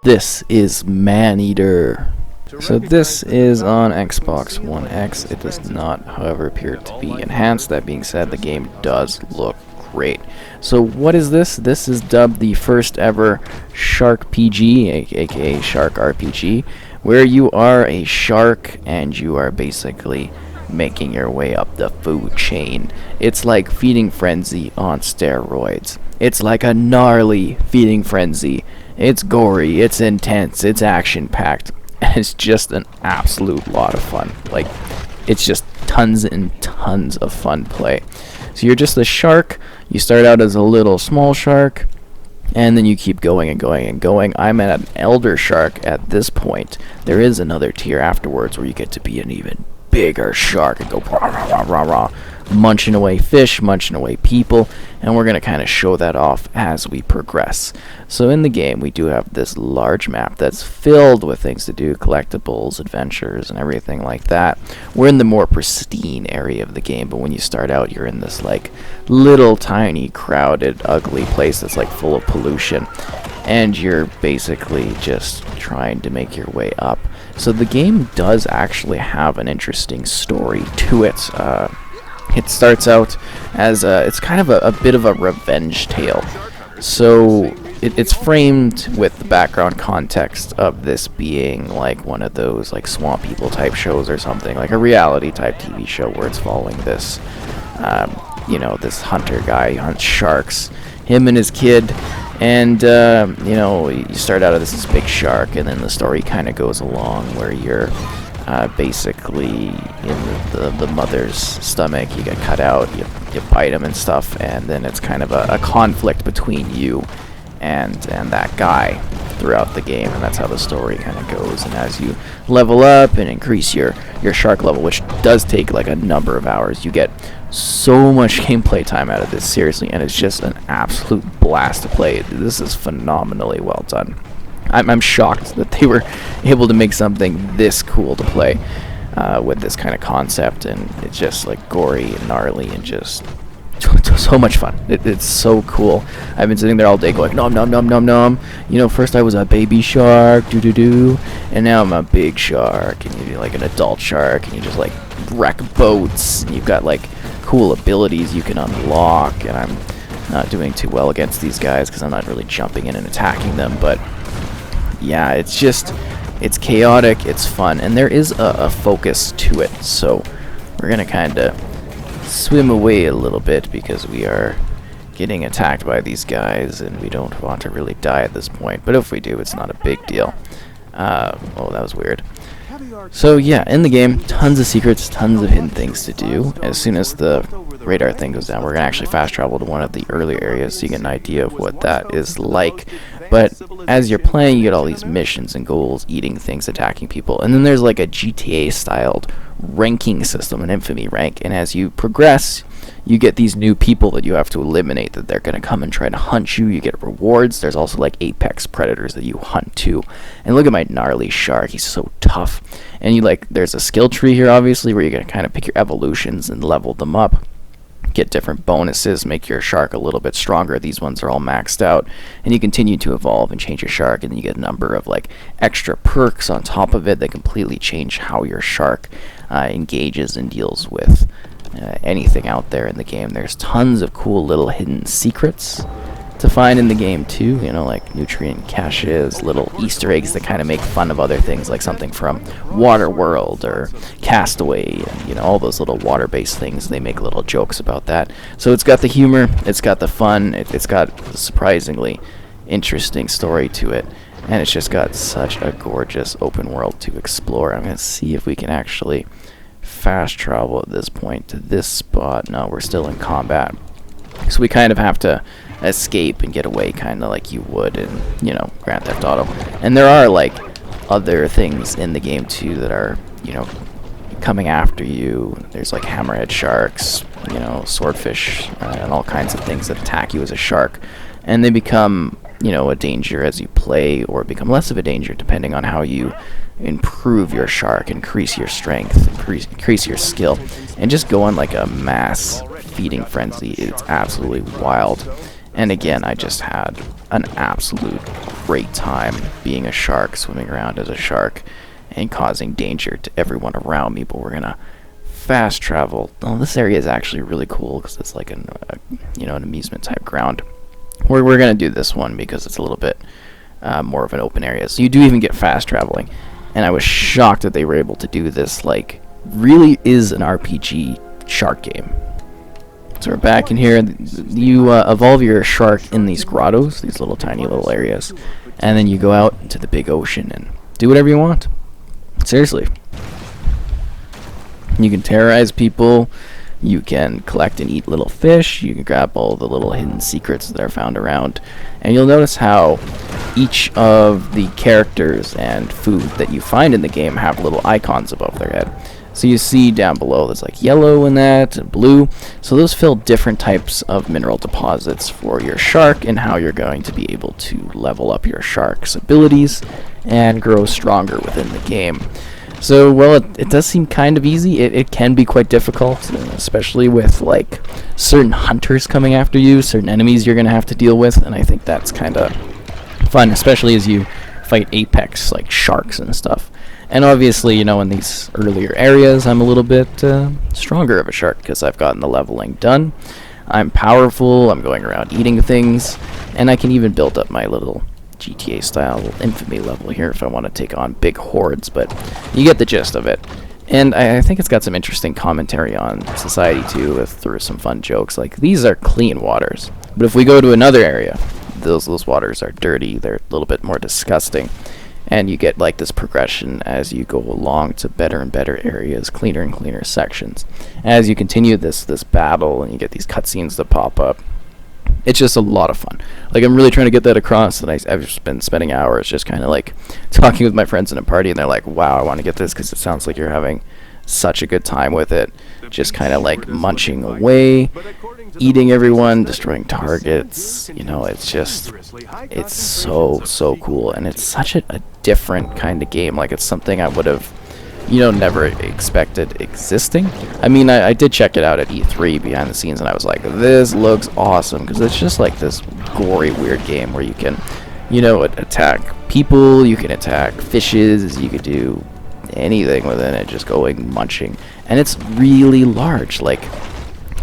This is Maneater. So this is on Xbox One X. It does not, however, appear to be enhanced. That being said, the game does look great. So what is this? This is dubbed the first ever Shark PG, aka Shark RPG, where you are a shark and you are basically making your way up the food chain. It's like Feeding Frenzy on steroids. It's like a gnarly Feeding Frenzy. It's gory, it's intense, it's action-packed, and it's just an absolute lot of fun. Like, it's just tons and tons of fun play. So you're just a shark. You start out as a little small shark, and then you keep going and going and going. I'm at an elder shark at this point. There is another tier afterwards where you get to be an even bigger shark and go rah, rah, rah, rah, rah, munching away fish, munching away people, and we're going to kind of show that off as we progress. So in the game, we do have this large map that's filled with things to do, collectibles, adventures, and everything like that. We're in the more pristine area of the game, but when you start out, you're in this like little tiny crowded ugly place that's like full of pollution, and you're basically just trying to make your way up. So the game does actually have an interesting story to it. It starts out as it's kind of a bit of a revenge tale. So it's framed with the background context of this being like one of those like Swamp People type shows or something, like a reality type TV show where it's following this, this hunter guy who hunts sharks, him and his kid. And, you start out as this big shark, and then the story kind of goes along where you're basically in the mother's stomach. You get cut out, you bite him and stuff, and then it's kind of a conflict between you and that guy throughout the game, and that's how the story kind of goes. And as you level up and increase your shark level, which does take like a number of hours, you get so much gameplay time out of this, seriously, and it's just an absolute blast to play. This is phenomenally well done. I'm shocked that they were able to make something this cool to play with this kind of concept, and it's just like gory and gnarly and just so much fun. It's so cool. I've been sitting there all day going nom nom nom nom nom. First I was a baby shark, and now I'm a big shark, and you're like an adult shark, and you just like wreck boats, and you've got like cool abilities you can unlock. And I'm not doing too well against these guys because I'm not really jumping in and attacking them, but yeah, it's chaotic, it's fun, and there is a focus to it. So we're gonna kind of swim away a little bit because we are getting attacked by these guys and we don't want to really die at this point, but if we do, it's not a big deal. Oh, that was weird. So yeah, in the game, tons of secrets, tons of hidden things to do. As soon as the radar thing goes down, we're gonna actually fast travel to one of the earlier areas so you get an idea of what that is like. But as you're playing, you get all these missions and goals, eating things, attacking people, and then there's like a GTA-styled ranking system, an infamy rank, and as you progress, you get these new people that you have to eliminate, that they're going to come and try to hunt you. You get rewards. There's also like apex predators that you hunt too. And look at my gnarly shark. He's so tough. And there's a skill tree here, obviously, where you're going to kind of pick your evolutions and level them up. Get different bonuses, make your shark a little bit stronger. These ones are all maxed out, and you continue to evolve and change your shark, and then you get a number of like extra perks on top of it that completely change how your shark engages and deals with anything out there in the game. There's tons of cool little hidden secrets to find in the game too, like nutrient caches, little Easter eggs that kind of make fun of other things, like something from Waterworld or Castaway, and all those little water-based things. They make little jokes about that. So it's got the humor, it's got the fun, it's got a surprisingly interesting story to it, and it's just got such a gorgeous open world to explore. I'm gonna see if we can actually fast travel at this point to this spot. No, we're still in combat, so we kind of have to escape and get away, kind of like you would in Grand Theft Auto. And there are like other things in the game too that are coming after you. There's like hammerhead sharks, swordfish, and all kinds of things that attack you as a shark, and they become a danger as you play, or become less of a danger depending on how you improve your shark, increase your strength, increase your skill, and just go on like a mass feeding frenzy. It's absolutely wild. And again, I just had an absolute great time being a shark, swimming around as a shark, and causing danger to everyone around me. But we're gonna fast travel. Oh, this area is actually really cool because it's like an amusement type ground. We're gonna do this one because it's a little bit more of an open area. So you do even get fast traveling, and I was shocked that they were able to do this. Like, really is an RPG shark game. So we're back in here. You evolve your shark in these grottos, these little tiny little areas, and then you go out into the big ocean and do whatever you want. Seriously. You can terrorize people, you can collect and eat little fish, you can grab all the little hidden secrets that are found around, and you'll notice how each of the characters and food that you find in the game have little icons above their head. So you see down below there's like yellow in that, and blue. So those fill different types of mineral deposits for your shark and how you're going to be able to level up your shark's abilities and grow stronger within the game. So, well, it does seem kind of easy. It can be quite difficult, especially with like certain hunters coming after you, certain enemies you're going to have to deal with, and I think that's kind of fun, especially as you fight apex like sharks and stuff. And obviously, in these earlier areas, I'm a little bit stronger of a shark because I've gotten the leveling done. I'm powerful, I'm going around eating things, and I can even build up my little GTA-style infamy level here if I want to take on big hordes, but you get the gist of it. And I think it's got some interesting commentary on society, too, through some fun jokes. Like, these are clean waters, but if we go to another area, those waters are dirty, they're a little bit more disgusting. And you get like this progression as you go along to better and better areas, cleaner and cleaner sections. As you continue this battle and you get these cutscenes that pop up, it's just a lot of fun. Like, I'm really trying to get that across, and I've just been spending hours just kind of like talking with my friends in a party, and they're like, wow, I want to get this because it sounds like you're having such a good time with it. Just kind of like munching away, eating everyone, destroying targets. It's so cool, and it's such a different kind of game. Like, it's something I would have never expected existing. I mean, I did check it out at E3 behind the scenes, and I was like, this looks awesome, because it's just like this gory, weird game where you can attack people, you can attack fishes, you could do anything within it, just going munching. And it's really large. Like,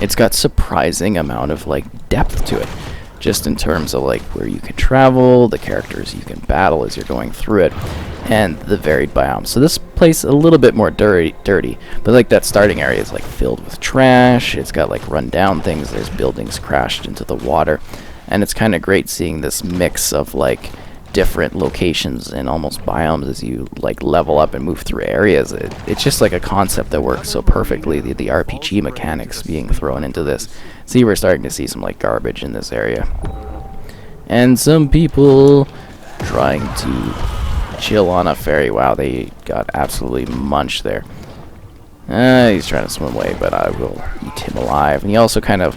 it's got surprising amount of like depth to it, just in terms of like where you can travel, the characters you can battle as you're going through it, and the varied biomes. So this place a little bit more dirty, but like that starting area is like filled with trash. It's got like run down things, there's buildings crashed into the water, and it's kind of great seeing this mix of like different locations and almost biomes as you like level up and move through areas. It's just like a concept that works so perfectly, the RPG mechanics being thrown into this. See, we're starting to see some like garbage in this area, and some people trying to chill on a ferry. Wow, they got absolutely munched there. He's trying to swim away, but I will eat him alive. And you also kind of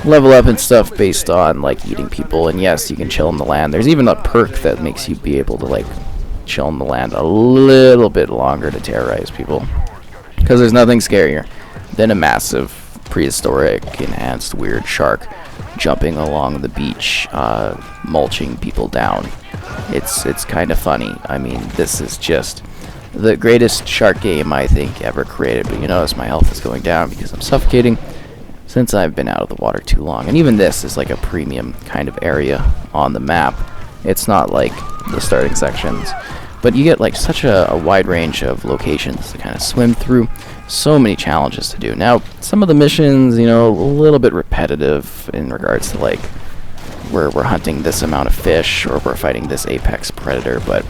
level up and stuff based on like eating people, and yes, you can chill on the land. There's even a perk that makes you be able to like chill on the land a little bit longer to terrorize people, because there's nothing scarier than a massive prehistoric enhanced weird shark jumping along the beach, mulching people down. It's kind of funny. I mean, this is just the greatest shark game I think ever created. But you notice my health is going down because I'm suffocating since I've been out of the water too long. And even this is like a premium kind of area on the map. It's not like the starting sections, but you get like such a wide range of locations to kind of swim through. So many challenges to do. Now, some of the missions, a little bit repetitive in regards to like we're hunting this amount of fish or we're fighting this apex predator, but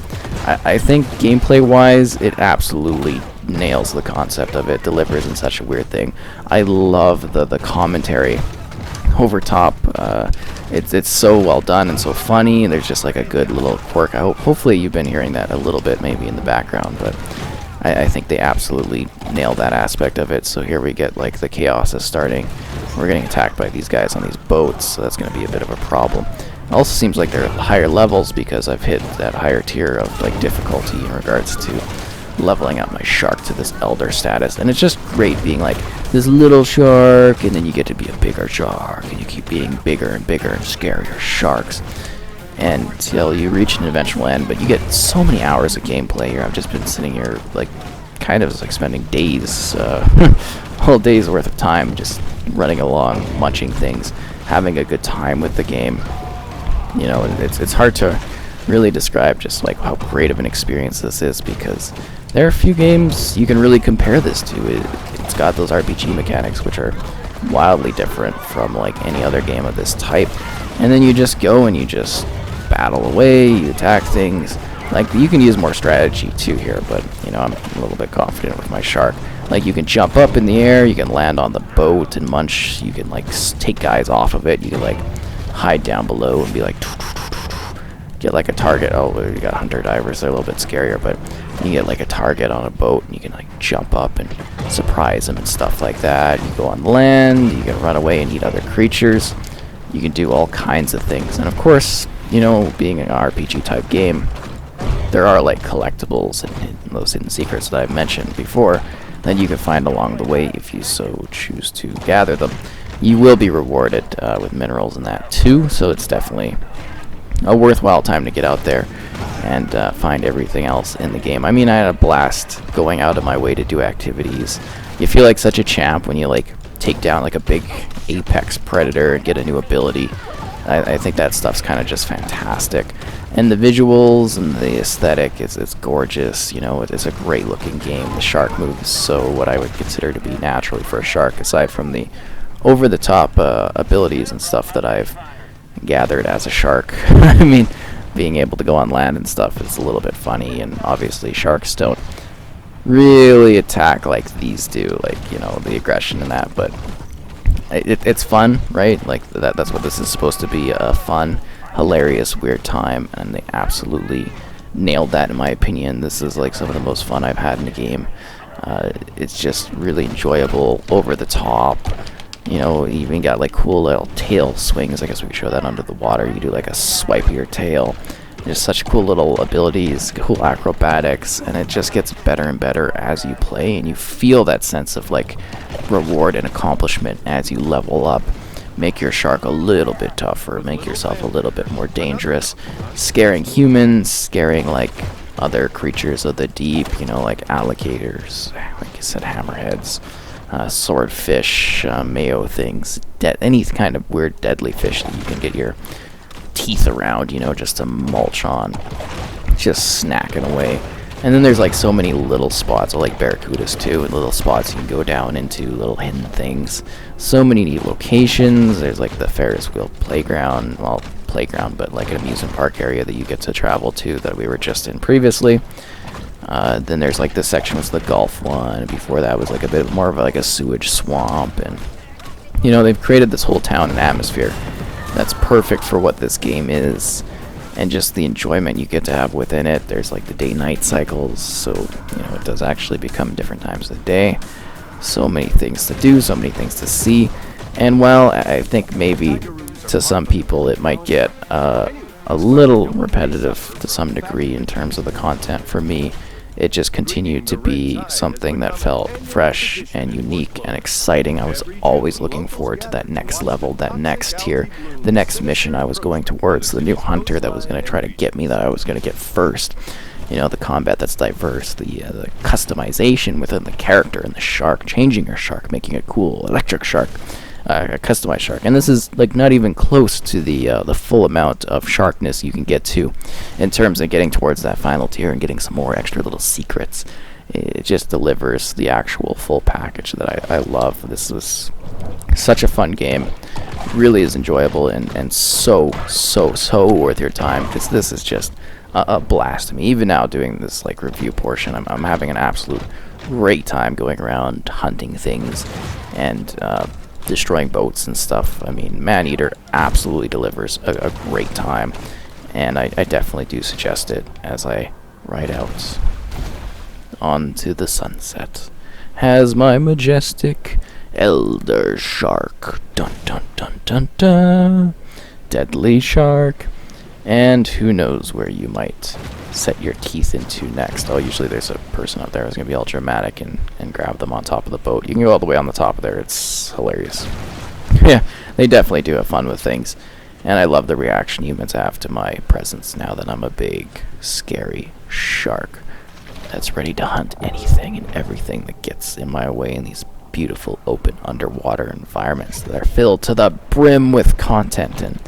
I think gameplay wise it absolutely nails the concept of it, delivers in such a weird thing. I love the commentary over top. It's so well done and so funny, and there's just like a good little quirk. Hopefully you've been hearing that a little bit maybe in the background, but I think they absolutely nailed that aspect of it. So here we get like the chaos is starting. We're getting attacked by these guys on these boats, so that's going to be a bit of a problem. It also seems like they're higher levels because I've hit that higher tier of like difficulty in regards to leveling up my shark to this elder status. And it's just great being like this little shark, and then you get to be a bigger shark, and you keep being bigger and bigger and scarier sharks until you reach an eventual end. But you get so many hours of gameplay here. I've just been sitting here like kind of like spending days, whole days worth of time just running along, munching things, having a good time with the game. You know, it's hard to really describe just like how great of an experience this is, because there are a few games you can really compare this to. It's got those RPG mechanics which are wildly different from like any other game of this type, and then you just go and you just battle away, you attack things. Like, you can use more strategy too here, but you know, I'm a little bit confident with my shark. Like, you can jump up in the air, you can land on the boat and munch, you can like take guys off of it, you can like hide down below and be like get like a target. Oh, you got hunter divers, they're a little bit scarier, but you get like a target on a boat and you can like jump up and surprise them and stuff like that. You go on land, you can run away and eat other creatures, you can do all kinds of things. And of course, you know, being an RPG type game, there are like collectibles and those hidden secrets that I've mentioned before that you can find along the way if you so choose to gather them. You will be rewarded with minerals and that too, so it's definitely a worthwhile time to get out there and find everything else in the game. I mean, I had a blast going out of my way to do activities. You feel like such a champ when you like take down like a big apex predator and get a new ability. I think that stuff's kind of just fantastic. And the visuals and the aesthetic is gorgeous. You know, it's a great looking game. The shark moves so what I would consider to be naturally for a shark, aside from the over the top abilities and stuff that I've gathered as a shark. I mean, being able to go on land and stuff is a little bit funny, and obviously sharks don't really attack like these do, like, you know, the aggression and that, but it's fun, right? Like that's what this is supposed to be, a fun, hilarious, weird time, and they absolutely nailed that in my opinion. This is like some of the most fun I've had in a game. It's just really enjoyable, over the top. You know, you even got like cool little tail swings. I guess we could show that under the water. You do like a swipe of your tail. Just such cool little abilities, cool acrobatics, and it just gets better and better as you play, and you feel that sense of like reward and accomplishment as you level up. Make your shark a little bit tougher, make yourself a little bit more dangerous, scaring humans, scaring like other creatures of the deep, you know, like alligators, like I said, hammerheads, swordfish, mayo things, any kind of weird deadly fish that you can get your teeth around, you know, just to mulch on, just snacking away. And then there's like so many little spots, like barracudas too, and little spots you can go down into, little hidden things. So many neat locations. There's like the Ferris wheel playground, well, playground, but like an amusement park area that you get to travel to that we were just in previously. Then there's like this section was the golf one. Before that was like a bit more of like a sewage swamp, and you know, they've created this whole town and atmosphere that's perfect for what this game is, and just the enjoyment you get to have within it. There's like the day-night cycles, so you know, it does actually become different times of the day. So many things to do, so many things to see, and while I think maybe to some people it might get a little repetitive to some degree in terms of the content, for me it just continued to be something that felt fresh and unique and exciting. I was always looking forward to that next level, that next tier, the next mission I was going towards, the new hunter that was going to try to get me, that I was going to get first. You know, the combat that's diverse, the customization within the character and the shark, changing your shark, making a cool electric shark, a customized shark. And this is like not even close to the full amount of sharkness you can get to in terms of getting towards that final tier and getting some more extra little secrets. It just delivers the actual full package that I love. This was such a fun game, really is enjoyable, and so worth your time, because this is just a blast to me. Even now doing this like review portion, I'm having an absolute great time going around hunting things and destroying boats and stuff. I mean, Maneater absolutely delivers a great time, and I definitely do suggest it as I ride out onto the sunset. Has my majestic elder shark, dun dun dun dun dun, deadly shark, And who knows where you might set your teeth into next. Oh, usually there's a person up there who's going to be all dramatic and grab them on top of the boat. You can go all the way on the top of there. It's hilarious. Yeah, they definitely do have fun with things. And I love the reaction humans have to my presence now that I'm a big, scary shark that's ready to hunt anything and everything that gets in my way in these beautiful, open, underwater environments that are filled to the brim with content and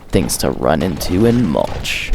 things to run into and mulch.